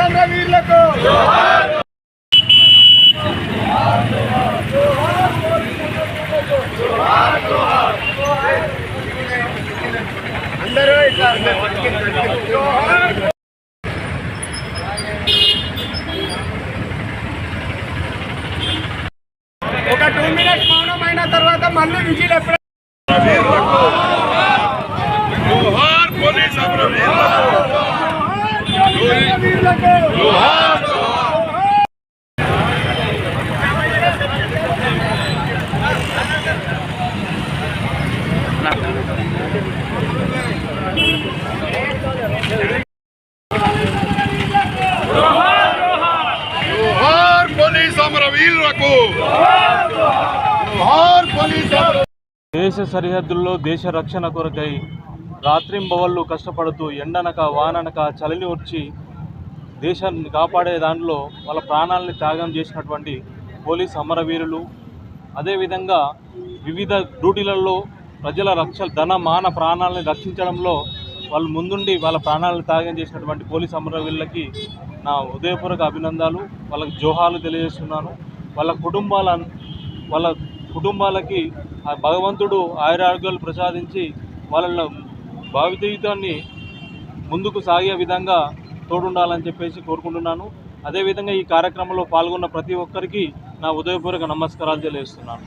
అమరవీరులకు అందరూ ఒక 2 minutes మౌనం అయిన తర్వాత మళ్ళీ విజిల్ ఎప్పుడు పోలీస్ అమరవీరులకు దేశ సరిహద్దుల్లో దేశ రక్షణ కొరకై రాత్రింబవళ్ళు కష్టపడుతూ ఎండనక వాననక చలిని వచ్చి దేశాన్ని కాపాడే దాంట్లో వాళ్ళ ప్రాణాలని త్యాగం చేసినటువంటి పోలీస్ అమరవీరులు, అదేవిధంగా వివిధ డ్యూటీలలో ప్రజల ధన మాన ప్రాణాలని రక్షించడంలో వాళ్ళు ముందుండి వాళ్ళ ప్రాణాలను త్యాగం చేసినటువంటి పోలీస్ అమరవీరులకి నా హృదయపూర్వక అభినందనలు, వాళ్ళకి జోహార్లు తెలియజేస్తున్నాను. వాళ్ళ కుటుంబాలకి భగవంతుడు ఆయురారోగ్యాలు ప్రసాదించి వాళ్ళ భావి జీవితాన్ని ముందుకు సాగే విధంగా తోడుండాలని చెప్పేసి కోరుకుంటున్నాను. అదేవిధంగా ఈ కార్యక్రమంలో పాల్గొన్న ప్రతి ఒక్కరికి నా హృదయపూర్వక నమస్కారాలు తెలియజేస్తున్నాను.